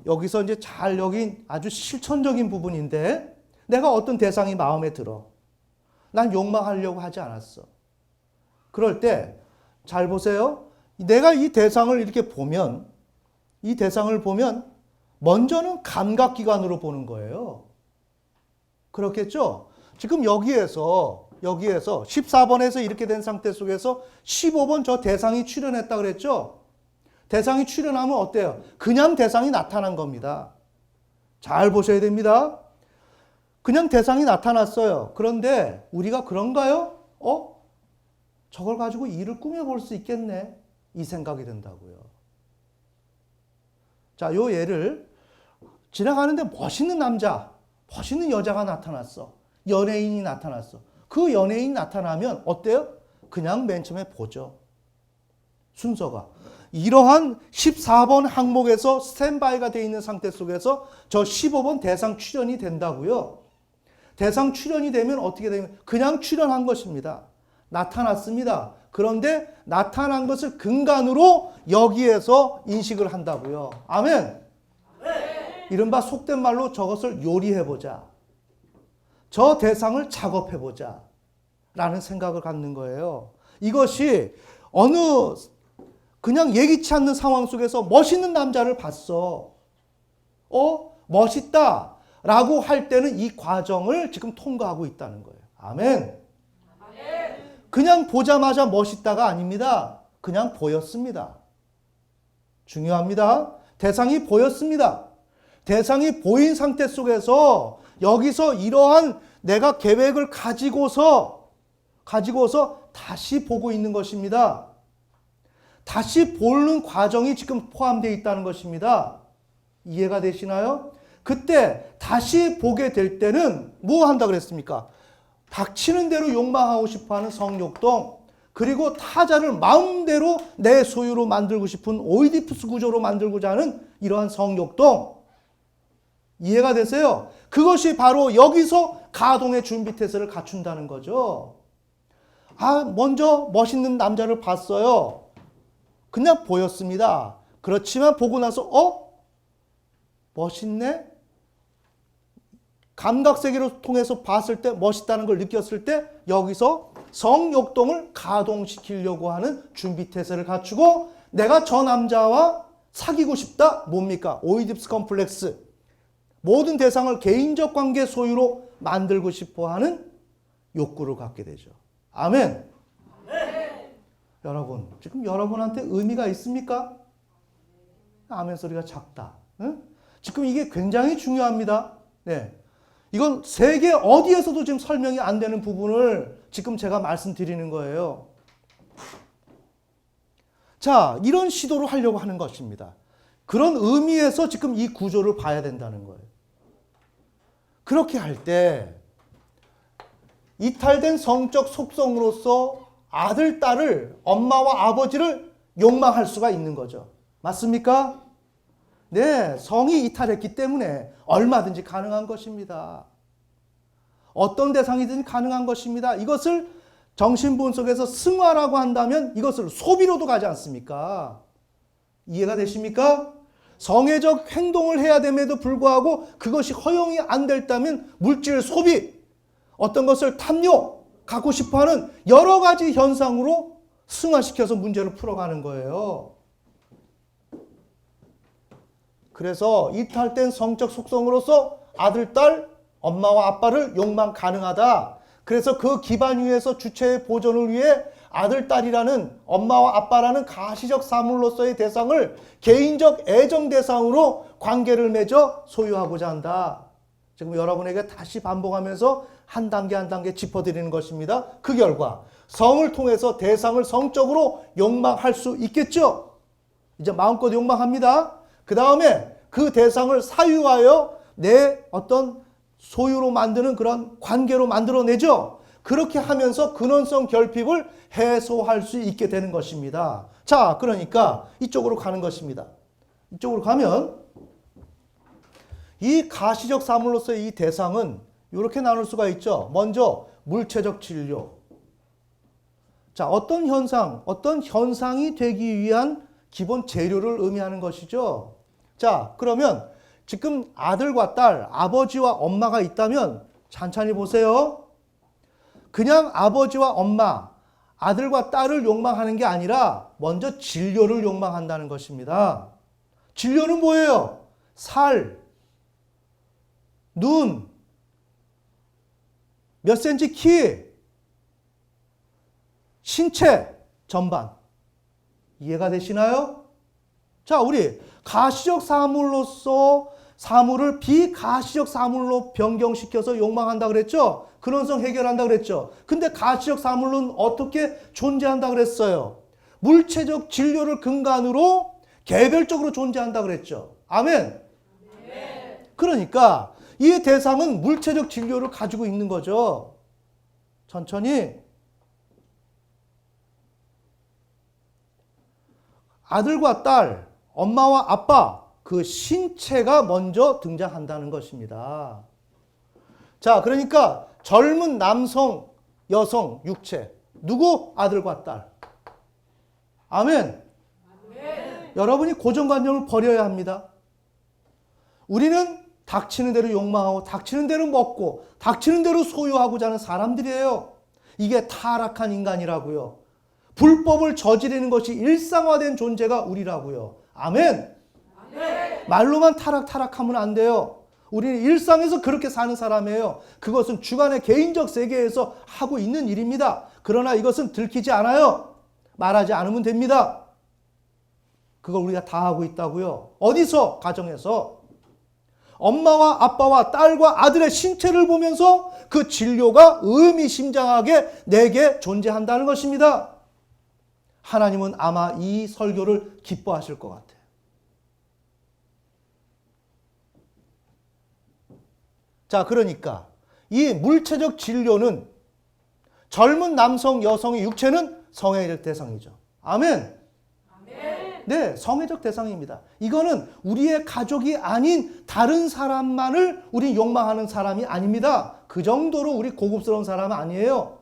여기서 이제 여기 아주 실천적인 부분인데, 내가 어떤 대상이 마음에 들어. 난 욕망하려고 하지 않았어. 그럴 때, 잘 보세요. 내가 이 대상을 이렇게 보면, 이 대상을 보면, 먼저는 감각기관으로 보는 거예요. 그렇겠죠? 지금 여기에서 14번에서 이렇게 된 상태 속에서 15번 저 대상이 출현했다 그랬죠? 대상이 출현하면 어때요? 그냥 대상이 나타난 겁니다. 잘 보셔야 됩니다. 그냥 대상이 나타났어요. 그런데 우리가 그런가요? 저걸 가지고 일을 꾸며볼 수 있겠네. 이 생각이 든다고요. 자, 요 예를 지나가는데 멋있는 남자, 멋있는 여자가 나타났어. 연예인이 나타났어. 그 연예인이 나타나면 어때요? 그냥 맨 처음에 보죠. 순서가. 이러한 14번 항목에서 스탠바이가 되어 있는 상태 속에서 저 15번 대상 출현이 된다고요. 대상 출현이 되면 어떻게 되면 그냥 출현한 것입니다. 나타났습니다. 그런데 나타난 것을 근간으로 여기에서 인식을 한다고요. 아멘. 이른바 속된 말로 저것을 요리해보자. 저 대상을 작업해보자. 라는 생각을 갖는 거예요. 이것이 그냥 예기치 않는 상황 속에서 멋있는 남자를 봤어. 멋있다. 라고 할 때는 이 과정을 지금 통과하고 있다는 거예요. 아멘. 그냥 보자마자 멋있다가 아닙니다. 그냥 보였습니다. 중요합니다. 대상이 보였습니다. 대상이 보인 상태 속에서 여기서 이러한 내가 계획을 가지고서 다시 보고 있는 것입니다. 다시 보는 과정이 지금 포함되어 있다는 것입니다. 이해가 되시나요? 그때 다시 보게 될 때는 뭐 한다 그랬습니까? 닥치는 대로 욕망하고 싶어하는 성욕동, 그리고 타자를 마음대로 내 소유로 만들고 싶은 오이디푸스 구조로 만들고자 하는 이러한 성욕동, 이해가 되세요? 그것이 바로 여기서 가동의 준비태세를 갖춘다는 거죠. 먼저 멋있는 남자를 봤어요. 그냥 보였습니다. 그렇지만 보고 나서 멋있네? 감각세계를 통해서 봤을 때 멋있다는 걸 느꼈을 때 여기서 성욕동을 가동시키려고 하는 준비태세를 갖추고 내가 저 남자와 사귀고 싶다? 뭡니까? 오이디푸스 컴플렉스. 모든 대상을 개인적 관계 소유로 만들고 싶어하는 욕구를 갖게 되죠. 아멘. 여러분, 지금 여러분한테 의미가 있습니까? 아멘 소리가 작다. 응? 지금 이게 굉장히 중요합니다. 네. 이건 세계 어디에서도 지금 설명이 안 되는 부분을 지금 제가 말씀드리는 거예요. 자, 이런 시도를 하려고 하는 것입니다. 그런 의미에서 지금 이 구조를 봐야 된다는 거예요. 그렇게 할 때 이탈된 성적 속성으로서 아들, 딸을, 엄마와 아버지를 욕망할 수가 있는 거죠. 맞습니까? 네, 성이 이탈했기 때문에 얼마든지 가능한 것입니다. 어떤 대상이든 가능한 것입니다. 이것을 정신분석에서 승화라고 한다면 이것을 소비로도 가지 않습니까? 이해가 되십니까? 성애적 행동을 해야 됨에도 불구하고 그것이 허용이 안 됐다면 물질 소비, 어떤 것을 탐욕, 갖고 싶어하는 여러 가지 현상으로 승화시켜서 문제를 풀어가는 거예요. 그래서 이탈된 성적 속성으로서 아들, 딸, 엄마와 아빠를 욕망 가능하다. 그래서 그 기반 위에서 주체의 보존을 위해 아들, 딸이라는 엄마와 아빠라는 가시적 사물로서의 대상을 개인적 애정 대상으로 관계를 맺어 소유하고자 한다. 지금 여러분에게 다시 반복하면서 한 단계 한 단계 짚어드리는 것입니다. 그 결과 성을 통해서 대상을 성적으로 욕망할 수 있겠죠. 이제 마음껏 욕망합니다. 그 다음에 그 대상을 사유하여 내 어떤 소유로 만드는 그런 관계로 만들어내죠. 그렇게 하면서 근원성 결핍을 해소할 수 있게 되는 것입니다. 자, 그러니까 이쪽으로 가는 것입니다. 이쪽으로 가면 이 가시적 사물로서의 이 대상은 이렇게 나눌 수가 있죠. 먼저 물체적 진료. 자, 어떤 현상이 되기 위한 기본 재료를 의미하는 것이죠. 자, 그러면 지금 아들과 딸, 아버지와 엄마가 있다면 찬찬히 보세요. 그냥 아버지와 엄마, 아들과 딸을 욕망하는 게 아니라 먼저 진료를 욕망한다는 것입니다. 진료는 뭐예요? 살, 눈, 몇 센치 키, 신체 전반. 이해가 되시나요? 자, 우리 가시적 사물로서 사물을 비가시적 사물로 변경시켜서 욕망한다 그랬죠? 근원성 해결한다 그랬죠? 근데 가시적 사물은 어떻게 존재한다 그랬어요? 물체적 진료를 근간으로 개별적으로 존재한다 그랬죠? 아멘? 그러니까 이 대상은 물체적 진료를 가지고 있는 거죠. 천천히. 아들과 딸, 엄마와 아빠, 그 신체가 먼저 등장한다는 것입니다. 자, 그러니까 젊은 남성, 여성, 육체. 누구? 아들과 딸. 아멘. 여러분이 고정관념을 버려야 합니다. 우리는 닥치는 대로 욕망하고 닥치는 대로 먹고 닥치는 대로 소유하고자 하는 사람들이에요. 이게 타락한 인간이라고요. 불법을 저지르는 것이 일상화된 존재가 우리라고요. 아멘. 말로만 타락하면 안 돼요. 우리는 일상에서 그렇게 사는 사람이에요. 그것은 주관의 개인적 세계에서 하고 있는 일입니다. 그러나 이것은 들키지 않아요. 말하지 않으면 됩니다. 그걸 우리가 다 하고 있다고요. 어디서? 가정에서. 엄마와 아빠와 딸과 아들의 신체를 보면서 그 진료가 의미심장하게 내게 존재한다는 것입니다. 하나님은 아마 이 설교를 기뻐하실 것 같아요. 자, 그러니까 이 물체적 진료는 젊은 남성, 여성의 육체는 성애적 대상이죠. 아멘. 네, 성애적 대상입니다. 이거는 우리의 가족이 아닌 다른 사람만을 우리 욕망하는 사람이 아닙니다. 그 정도로 우리 고급스러운 사람은 아니에요.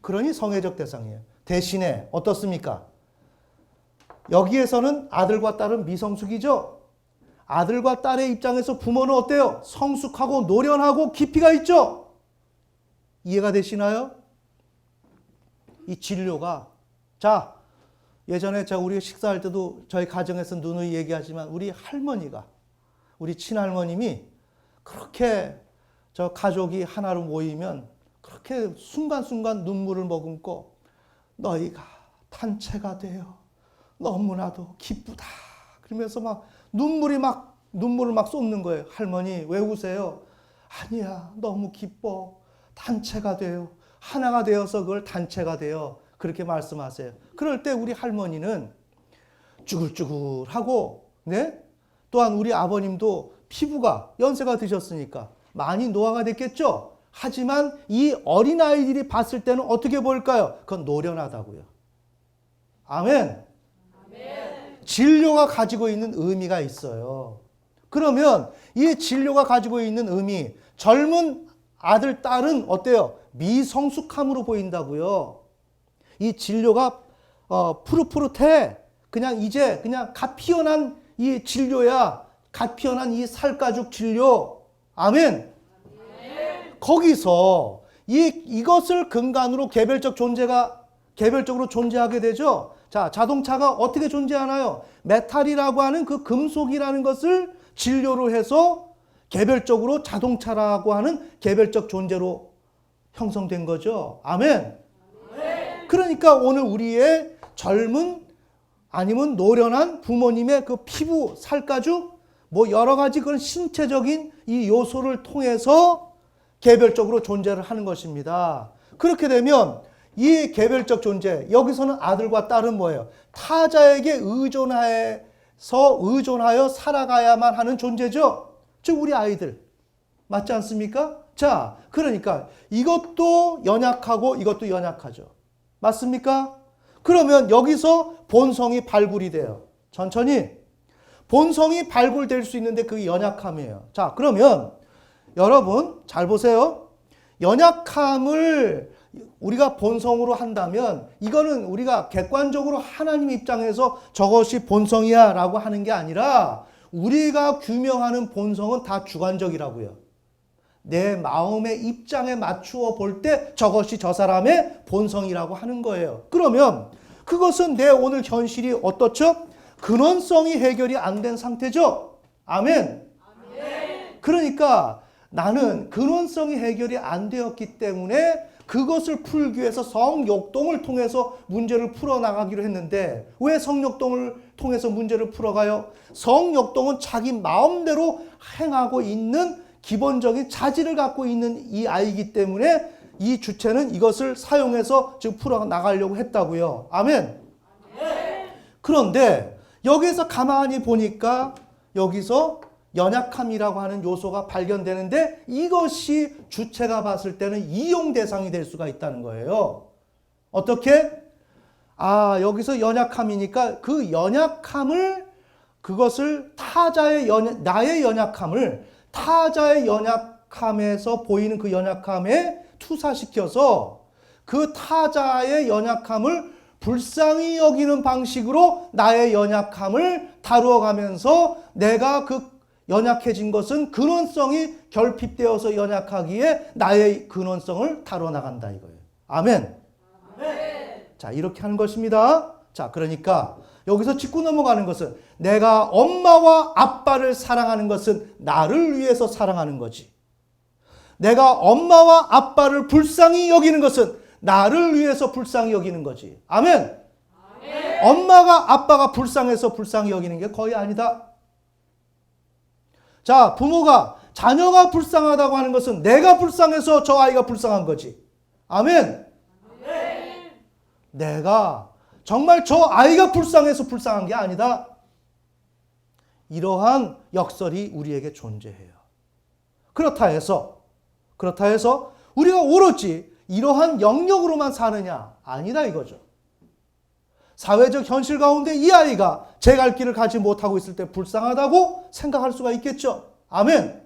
그러니 성애적 대상이에요. 대신에 어떻습니까? 여기에서는 아들과 딸은 미성숙이죠. 아들과 딸의 입장에서 부모는 어때요? 성숙하고 노련하고 깊이가 있죠. 이해가 되시나요? 이 진료가, 자, 예전에 우리 식사할 때도 저희 가정에서 누누이 얘기하지만 우리 할머니가, 우리 친할머님이 그렇게 저 가족이 하나로 모이면 그렇게 순간순간 눈물을 머금고 너희가 단체가 되어 너무나도 기쁘다 그러면서 눈물을 막 쏟는 거예요. 할머니 왜 우세요? 아니야, 너무 기뻐. 단체가 돼요. 하나가 되어서 그걸 단체가 돼요. 그렇게 말씀하세요. 그럴 때 우리 할머니는 쭈글쭈글하고, 네? 또한 우리 아버님도 피부가 연세가 드셨으니까 많이 노화가 됐겠죠? 하지만 이 어린아이들이 봤을 때는 어떻게 보일까요? 그건 노련하다고요. 아멘. 진료가 가지고 있는 의미가 있어요. 그러면 이 진료가 가지고 있는 의미, 젊은 아들, 딸은 어때요? 미성숙함으로 보인다고요. 이 진료가 푸릇푸릇해. 그냥 갓 피어난 이 진료야. 갓 피어난 이 살가죽 진료. 아멘. 거기서 이것을 근간으로 개별적으로 존재하게 되죠. 자, 자동차가 어떻게 존재하나요? 메탈이라고 하는 그 금속이라는 것을 진료로 해서 개별적으로 자동차라고 하는 개별적 존재로 형성된 거죠. 아멘. 그러니까 오늘 우리의 젊은 아니면 노련한 부모님의 그 피부, 살가죽, 여러 가지 그런 신체적인 이 요소를 통해서 개별적으로 존재를 하는 것입니다. 그렇게 되면 이 개별적 존재, 여기서는 아들과 딸은 뭐예요? 타자에게 의존하여 살아가야만 하는 존재죠. 즉 우리 아이들. 맞지 않습니까? 자, 그러니까 이것도 연약하고 이것도 연약하죠. 맞습니까? 그러면 여기서 본성이 발굴이 돼요. 천천히. 본성이 발굴될 수 있는데 그게 연약함이에요. 자, 그러면 여러분 잘 보세요. 연약함을 우리가 본성으로 한다면 이거는 우리가 객관적으로 하나님 입장에서 저것이 본성이야 라고 하는 게 아니라 우리가 규명하는 본성은 다 주관적이라고요. 내 마음의 입장에 맞추어 볼 때 저것이 저 사람의 본성이라고 하는 거예요. 그러면 그것은 내 오늘 현실이 어떻죠? 근원성이 해결이 안 된 상태죠. 아멘. 그러니까 나는 근원성이 해결이 안 되었기 때문에 그것을 풀기 위해서 성욕동을 통해서 문제를 풀어나가기로 했는데 왜 성욕동을 통해서 문제를 풀어가요? 성욕동은 자기 마음대로 행하고 있는 기본적인 자질을 갖고 있는 이 아이기 때문에 이 주체는 이것을 사용해서 지금 풀어나가려고 했다고요. 아멘. 그런데 여기서 가만히 보니까 여기서 연약함이라고 하는 요소가 발견되는데 이것이 주체가 봤을 때는 이용 대상이 될 수가 있다는 거예요. 어떻게? 아, 여기서 연약함이니까 그 연약함을 그것을 나의 연약함을 타자의 연약함에서 보이는 그 연약함에 투사시켜서 그 타자의 연약함을 불쌍히 여기는 방식으로 나의 연약함을 다루어 가면서 내가 그 연약해진 것은 근원성이 결핍되어서 연약하기에 나의 근원성을 다뤄 나간다 이거예요. 아멘. 자, 이렇게 하는 것입니다. 자, 그러니까 여기서 짚고 넘어가는 것은 내가 엄마와 아빠를 사랑하는 것은 나를 위해서 사랑하는 거지. 내가 엄마와 아빠를 불쌍히 여기는 것은 나를 위해서 불쌍히 여기는 거지. 아멘. 엄마가 아빠가 불쌍해서 불쌍히 여기는 게 거의 아니다. 자, 부모가 자녀가 불쌍하다고 하는 것은 내가 불쌍해서 저 아이가 불쌍한 거지. 아멘. 내가 정말 저 아이가 불쌍해서 불쌍한 게 아니다. 이러한 역설이 우리에게 존재해요. 그렇다 해서 우리가 오로지 이러한 영역으로만 사느냐? 아니다 이거죠. 사회적 현실 가운데 이 아이가 제 갈 길을 가지 못하고 있을 때 불쌍하다고 생각할 수가 있겠죠. 아멘.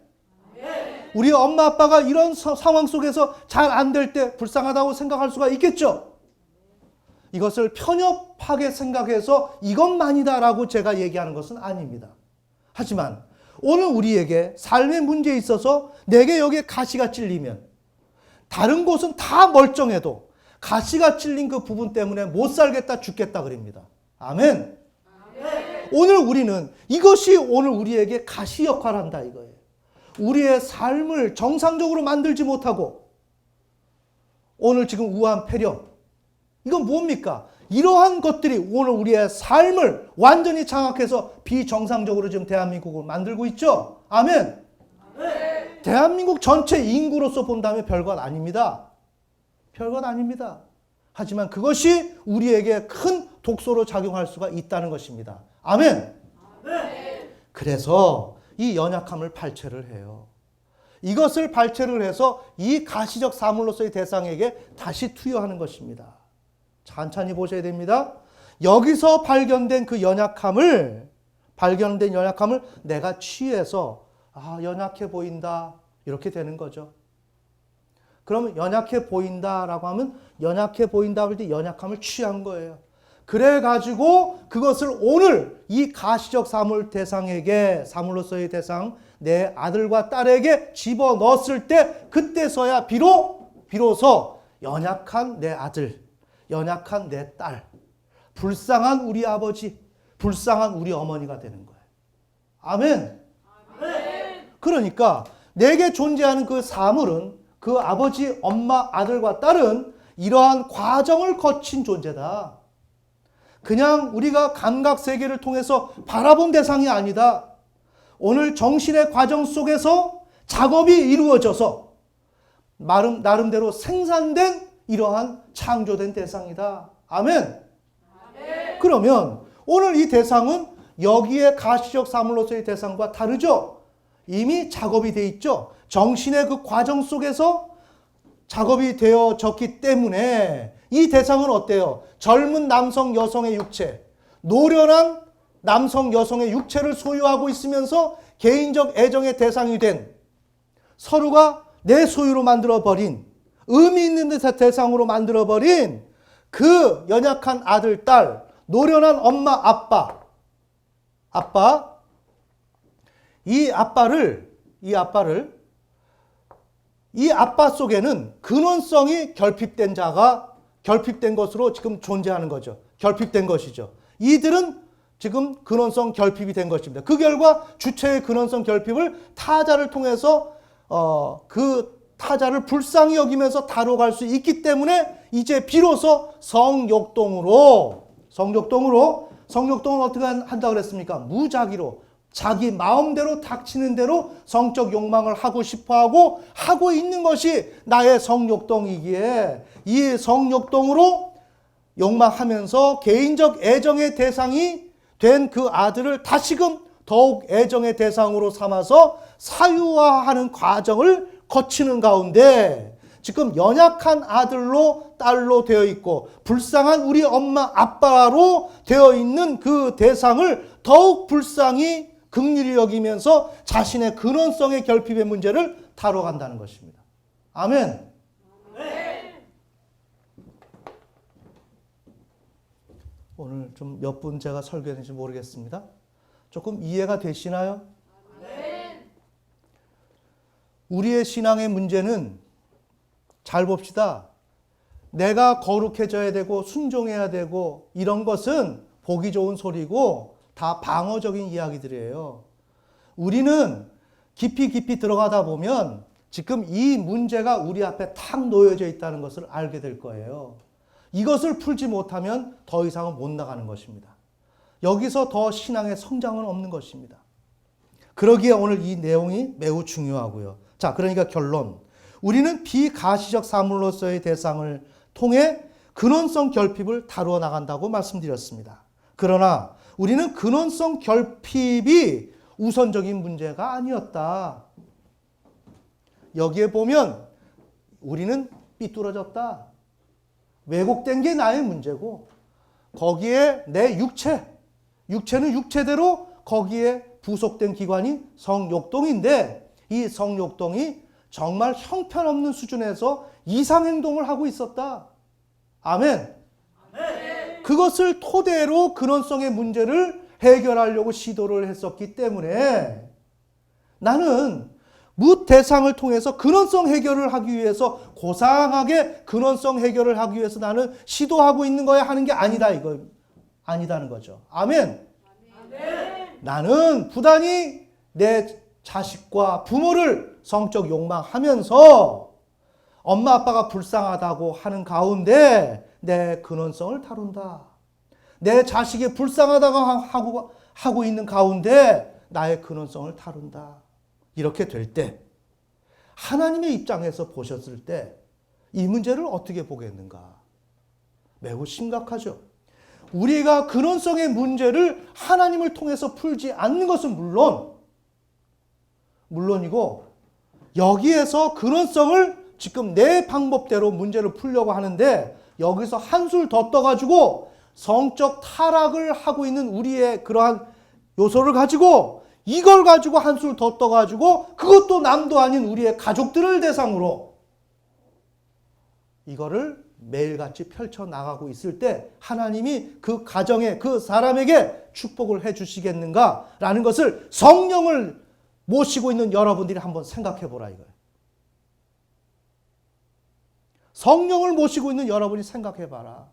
우리 엄마 아빠가 이런 상황 속에서 잘 안 될 때 불쌍하다고 생각할 수가 있겠죠. 이것을 편협하게 생각해서 이것만이다라고 제가 얘기하는 것은 아닙니다. 하지만 오늘 우리에게 삶의 문제에 있어서 내게 여기에 가시가 찔리면 다른 곳은 다 멀쩡해도 가시가 찔린 그 부분 때문에 못 살겠다 죽겠다 그럽니다. 아멘. 오늘 우리는 이것이 오늘 우리에게 가시 역할을 한다 이거예요. 우리의 삶을 정상적으로 만들지 못하고 오늘 지금 우한 폐렴 이건 뭡니까? 이러한 것들이 오늘 우리의 삶을 완전히 장악해서 비정상적으로 지금 대한민국을 만들고 있죠. 아멘. 대한민국 전체 인구로서 본다면 별것 아닙니다. 별것 아닙니다. 하지만 그것이 우리에게 큰 독소로 작용할 수가 있다는 것입니다. 아멘. 그래서 이 연약함을 발췌를 해요. 이것을 발췌를 해서 이 가시적 사물로서의 대상에게 다시 투여하는 것입니다. 천천히 보셔야 됩니다. 여기서 발견된 연약함을 내가 취해서 연약해 보인다 이렇게 되는 거죠. 그러면 연약해 보인다라고 하면 연약해 보인다 할 때 연약함을 취한 거예요. 그래가지고 그것을 오늘 이 가시적 사물로서의 대상 내 아들과 딸에게 집어넣었을 때 그때서야 비로소 연약한 내 아들, 연약한 내 딸, 불쌍한 우리 아버지, 불쌍한 우리 어머니가 되는 거예요. 아멘. 그러니까 내게 존재하는 그 사물은 그 아버지, 엄마, 아들과 딸은 이러한 과정을 거친 존재다. 그냥 우리가 감각 세계를 통해서 바라본 대상이 아니다. 오늘 정신의 과정 속에서 작업이 이루어져서 나름대로 생산된 이러한 창조된 대상이다. 아멘. 그러면 오늘 이 대상은 여기에 가시적 사물로서의 대상과 다르죠. 이미 작업이 돼 있죠. 정신의 그 과정 속에서 작업이 되어졌기 때문에 이 대상은 어때요? 젊은 남성, 여성의 육체, 노련한 남성, 여성의 육체를 소유하고 있으면서 개인적 애정의 대상이 된 서로가 내 소유로 만들어버린 의미 있는 대상으로 만들어버린 그 연약한 아들, 딸, 노련한 엄마, 아빠, 이 아빠 속에는 근원성이 결핍된 자가 결핍된 것으로 지금 존재하는 거죠. 결핍된 것이죠. 이들은 지금 근원성 결핍이 된 것입니다. 그 결과 주체의 근원성 결핍을 타자를 통해서 그 타자를 불쌍히 여기면서 다뤄갈 수 있기 때문에 이제 비로소 성욕동은 어떻게 한다고 그랬습니까? 무작위로 자기 마음대로 닥치는 대로 성적 욕망을 하고 싶어하고 하고 있는 것이 나의 성욕동이기에 이 성욕동으로 욕망하면서 개인적 애정의 대상이 된 그 아들을 다시금 더욱 애정의 대상으로 삼아서 사유화하는 과정을 거치는 가운데 지금 연약한 아들로 딸로 되어 있고 불쌍한 우리 엄마 아빠로 되어 있는 그 대상을 더욱 불쌍히 긍휼히 여기면서 자신의 근원성의 결핍의 문제를 다뤄간다는 것입니다. 아멘. 오늘 좀 몇 분 제가 설교했는지 모르겠습니다. 조금 이해가 되시나요? 우리의 신앙의 문제는 잘 봅시다. 내가 거룩해져야 되고 순종해야 되고 이런 것은 보기 좋은 소리고 다 방어적인 이야기들이에요. 우리는 깊이 들어가다 보면 지금 이 문제가 우리 앞에 탁 놓여져 있다는 것을 알게 될 거예요. 이것을 풀지 못하면 더 이상은 못 나가는 것입니다. 여기서 더 신앙의 성장은 없는 것입니다. 그러기에 오늘 이 내용이 매우 중요하고요. 자, 그러니까 결론. 우리는 비가시적 사물로서의 대상을 통해 근원성 결핍을 다루어 나간다고 말씀드렸습니다. 그러나 우리는 근원성 결핍이 우선적인 문제가 아니었다. 여기에 보면 우리는 삐뚤어졌다. 왜곡된 게 나의 문제고 거기에 내 육체는 육체대로 거기에 부속된 기관이 성욕동인데 이 성욕동이 정말 형편없는 수준에서 이상행동을 하고 있었다. 아멘. 그것을 토대로 근원성의 문제를 해결하려고 시도를 했었기 때문에 나는 무 대상을 통해서 근원성 해결을 하기 위해서 고상하게 근원성 해결을 하기 위해서 나는 시도하고 있는 거야 하는 게 아니다 이거 아니다는 거죠. 아멘. 나는 부단히 내 자식과 부모를 성적 욕망하면서 엄마 아빠가 불쌍하다고 하는 가운데 내 근원성을 다룬다. 내 자식이 불쌍하다고 하고 있는 가운데 나의 근원성을 다룬다. 이렇게 될 때 하나님의 입장에서 보셨을 때 이 문제를 어떻게 보겠는가? 매우 심각하죠. 우리가 근원성의 문제를 하나님을 통해서 풀지 않는 것은 물론이고 여기에서 근원성을 지금 내 방법대로 문제를 풀려고 하는데 여기서 한술 더 떠가지고 성적 타락을 하고 있는 우리의 그러한 요소를 가지고 이걸 가지고 한술 더 떠가지고 그것도 남도 아닌 우리의 가족들을 대상으로 이거를 매일같이 펼쳐나가고 있을 때 하나님이 그 가정에 그 사람에게 축복을 해 주시겠는가라는 것을 성령을 모시고 있는 여러분들이 한번 생각해 보라 이거예요. 성령을 모시고 있는 여러분이 생각해 봐라.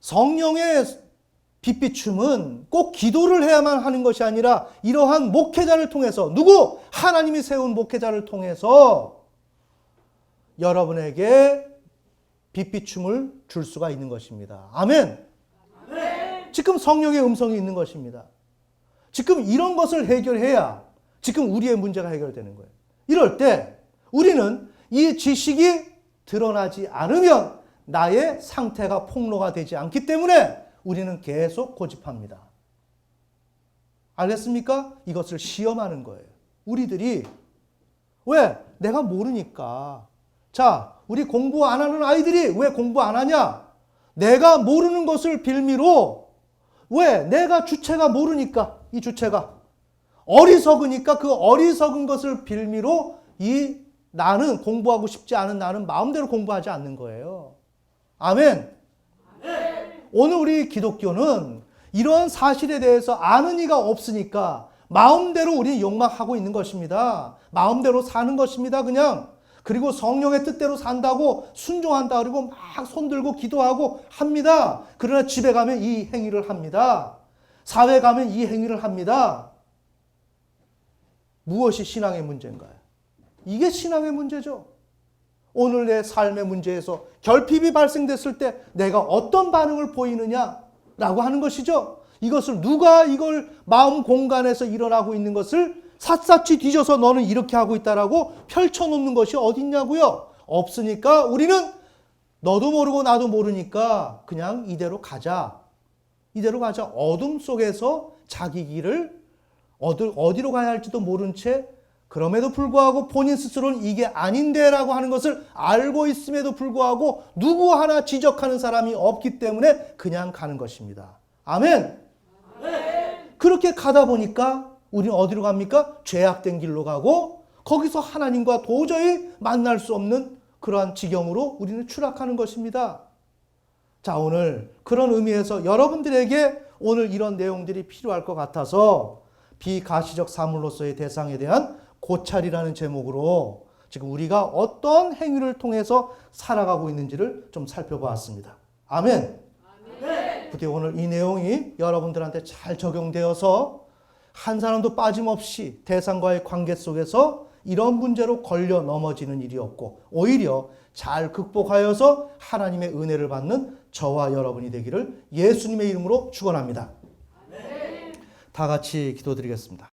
성령의 빛비춤은 꼭 기도를 해야만 하는 것이 아니라 이러한 목회자를 통해서 누구? 하나님이 세운 목회자를 통해서 여러분에게 빛비춤을 줄 수가 있는 것입니다. 아멘. 지금 성령의 음성이 있는 것입니다. 지금 이런 것을 해결해야 지금 우리의 문제가 해결되는 거예요. 이럴 때 우리는 이 지식이 드러나지 않으면 나의 상태가 폭로가 되지 않기 때문에 우리는 계속 고집합니다. 알겠습니까? 이것을 시험하는 거예요. 우리들이 왜? 내가 모르니까. 자, 우리 공부 안 하는 아이들이 왜 공부 안 하냐? 내가 모르는 것을 빌미로 왜? 내가 주체가 모르니까 이 주체가 어리석으니까 그 어리석은 것을 빌미로 이 나는 공부하고 싶지 않은 나는 마음대로 공부하지 않는 거예요. 아멘. 오늘 우리 기독교는 이러한 사실에 대해서 아는 이가 없으니까 마음대로 우리는 욕망하고 있는 것입니다. 마음대로 사는 것입니다. 그냥. 그리고 성령의 뜻대로 산다고 순종한다 그리고 막 손들고 기도하고 합니다. 그러나 집에 가면 이 행위를 합니다. 사회 가면 이 행위를 합니다. 무엇이 신앙의 문제인가요? 이게 신앙의 문제죠. 오늘 내 삶의 문제에서 결핍이 발생됐을 때 내가 어떤 반응을 보이느냐라고 하는 것이죠. 이것을 누가 이걸 마음 공간에서 일어나고 있는 것을 샅샅이 뒤져서 너는 이렇게 하고 있다라고 펼쳐놓는 것이 어딨냐고요? 없으니까 우리는 너도 모르고 나도 모르니까 그냥 이대로 가자. 이대로 가자. 어둠 속에서 자기 길을 어디로 가야 할지도 모른 채 그럼에도 불구하고 본인 스스로는 이게 아닌데라고 하는 것을 알고 있음에도 불구하고 누구 하나 지적하는 사람이 없기 때문에 그냥 가는 것입니다. 아멘. 그렇게 가다 보니까 우리는 어디로 갑니까? 죄악된 길로 가고 거기서 하나님과 도저히 만날 수 없는 그러한 지경으로 우리는 추락하는 것입니다. 자, 오늘 그런 의미에서 여러분들에게 오늘 이런 내용들이 필요할 것 같아서 비가시적 사물로서의 대상에 대한 고찰이라는 제목으로 지금 우리가 어떤 행위를 통해서 살아가고 있는지를 좀 살펴보았습니다. 아멘. 부디 오늘 이 내용이 여러분들한테 잘 적용되어서 한 사람도 빠짐없이 대상과의 관계 속에서 이런 문제로 걸려 넘어지는 일이 없고 오히려 잘 극복하여서 하나님의 은혜를 받는 저와 여러분이 되기를 예수님의 이름으로 축원합니다. 다 같이 기도드리겠습니다.